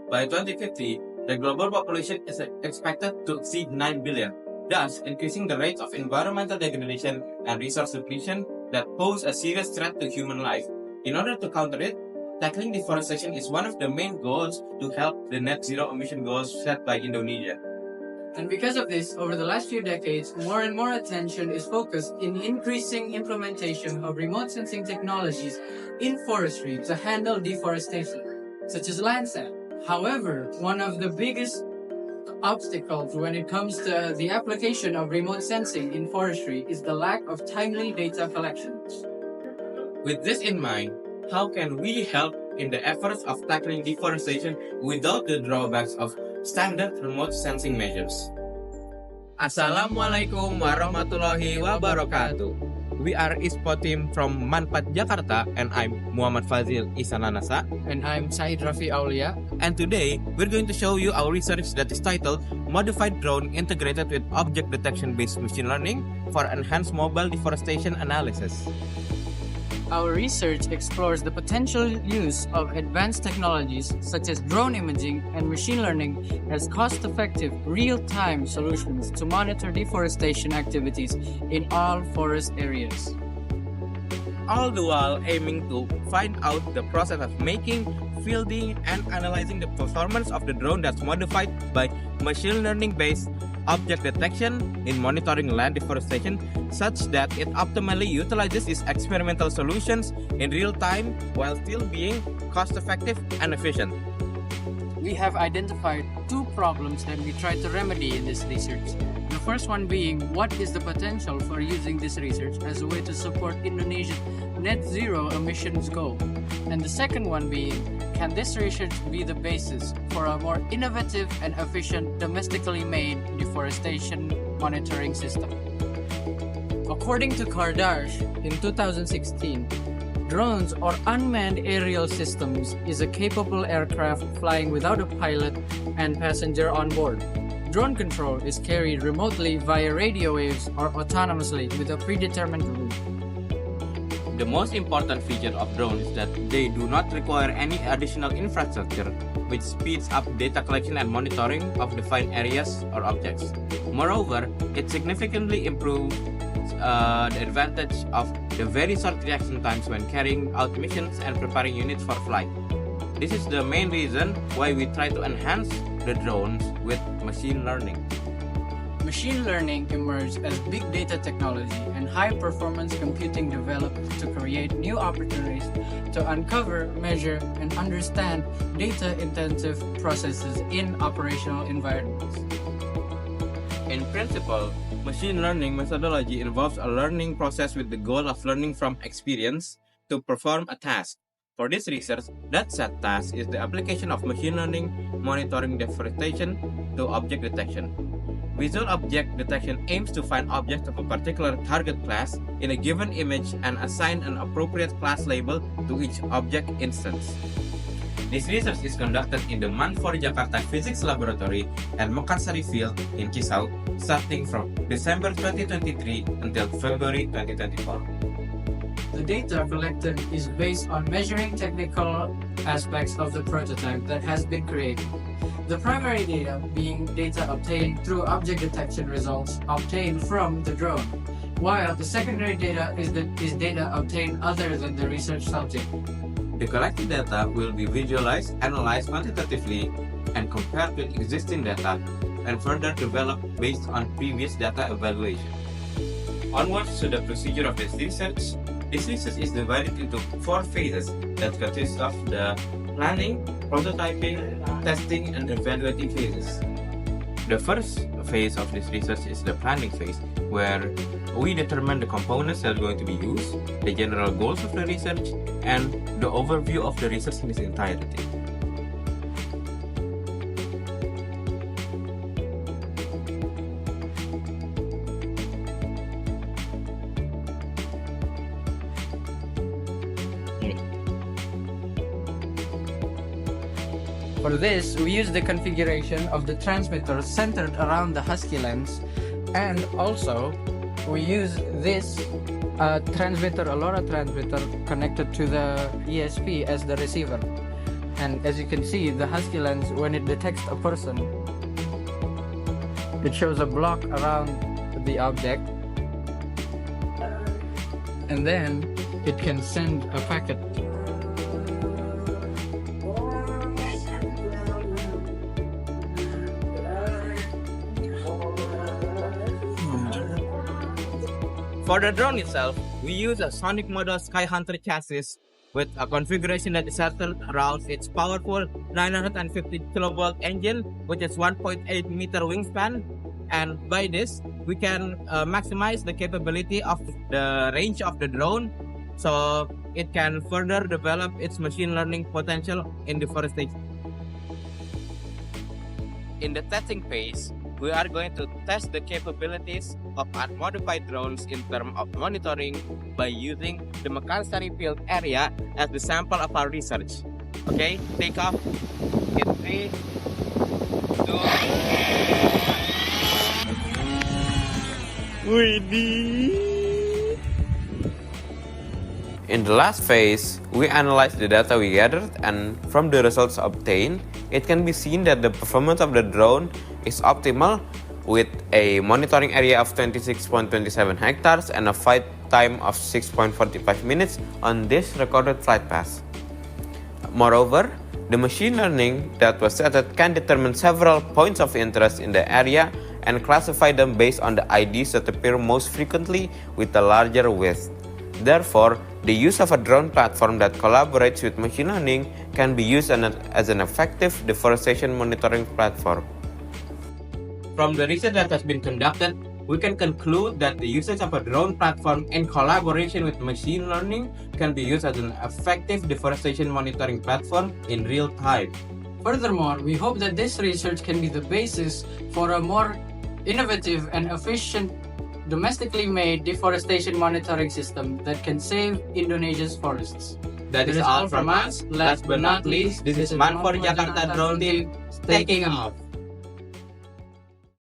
By 2050, the global population is expected to exceed 9 billion, thus increasing the rates of environmental degradation and resource depletion that pose a serious threat to human life. In order to counter it, tackling deforestation is one of the main goals to help the net zero emission goals set by Indonesia. And because of this, over the last few decades, more and more attention is focused in increasing implementation of remote sensing technologies in forestry to handle deforestation, such as Landsat. However, one of the biggest obstacles when it comes to the application of remote sensing in forestry is the lack of timely data collection. With this in mind, how can we help in the efforts of tackling deforestation without the drawbacks of standard remote sensing measures? Assalamualaikum warahmatullahi wabarakatuh. We are ISPO team from Manpat, Jakarta, and I'm Muhammad FAZIL Isananasa. And I'm Said Rafi Aulia. And today, we're going to show you our research that is titled Modified Drone Integrated with Object Detection-Based Machine Learning for Enhanced Mobile Deforestation Analysis. Our research explores the potential use of advanced technologies such as drone imaging and machine learning as cost-effective, real-time solutions to monitor deforestation activities in all forest areas. All the while aiming to find out the process of making, fielding, and analyzing the performance of the drone that's modified by machine learning-based object detection in monitoring land deforestation such that it optimally utilizes its experimental solutions in real time while still being cost-effective and efficient. We have identified two problems that we try to remedy in this research. The first one being, what is the potential for using this research as a way to support Indonesia's net zero emissions goal? And the second one being, can this research be the basis for a more innovative and efficient domestically made deforestation monitoring system? According to Kardash, in 2016, drones or unmanned aerial systems is a capable aircraft flying without a pilot and passenger on board. Drone control is carried remotely via radio waves or autonomously with a predetermined route. The most important feature of drones is that they do not require any additional infrastructure, which speeds up data collection and monitoring of defined areas or objects. Moreover, it significantly improves the advantage of the very short reaction times when carrying out missions and preparing units for flight. This is the main reason why we try to enhance the drones with machine learning. Machine learning emerged as big data technology and high-performance computing developed to create new opportunities to uncover, measure, and understand data-intensive processes in operational environments. In principle, machine learning methodology involves a learning process with the goal of learning from experience to perform a task. For this research, that said task is the application of machine learning monitoring deforestation to object detection. Visual object detection aims to find objects of a particular target class in a given image and assign an appropriate class label to each object instance. This research is conducted in the Manfor Jakarta Physics Laboratory and Mekarsari Field in Kisau, starting from December 2023 until February 2024. The data collected is based on measuring technical aspects of the prototype that has been created. The primary data being data obtained through object detection results obtained from the drone, while the secondary data is data obtained other than the research subject. The collected data will be visualized, analyzed quantitatively, and compared with existing data, and further developed based on previous data evaluation. Onwards to the procedure of this research. This research is divided into 4 phases that consist of the planning, prototyping, testing, and evaluating phases. The first phase of this research is the planning phase, where we determine the components that are going to be used, the general goals of the research, and the overview of the research in its entirety. For this, we use the configuration of the transmitter centered around the Husky lens, and also we use this LoRa transmitter connected to the ISP as the receiver. And as you can see, the Husky lens, when it detects a person, it shows a block around the object, and then it can send a packet. For the drone itself, we use a Sonic model Skyhunter chassis with a configuration that is centered around its powerful 950 kilovolt engine, which is 1.8 meter wingspan. And by this, we can maximize the capability of the range of the drone, so it can further develop its machine learning potential in deforestation. In the testing phase, we are going to test the capabilities of unmodified drones in terms of monitoring by using the Makassar field area as the sample of our research. Okay, take off in 3, 2, In the last phase, we analyzed the data we gathered, and from the results obtained, it can be seen that the performance of the drone is optimal with a monitoring area of 26.27 hectares and a flight time of 6.45 minutes on this recorded flight path. Moreover, the machine learning that was set can determine several points of interest in the area and classify them based on the IDs that appear most frequently with a larger width. Therefore, the use of a drone platform that collaborates with machine learning can be used as an effective deforestation monitoring platform. From the research that has been conducted, we can conclude that the usage of a drone platform in collaboration with machine learning can be used as an effective deforestation monitoring platform in real time. Furthermore, we hope that this research can be the basis for a more innovative and efficient domestically made deforestation monitoring system that can save Indonesia's forests. That is all from us. Last but not least, this is Man for Jakarta Drone Team taking off.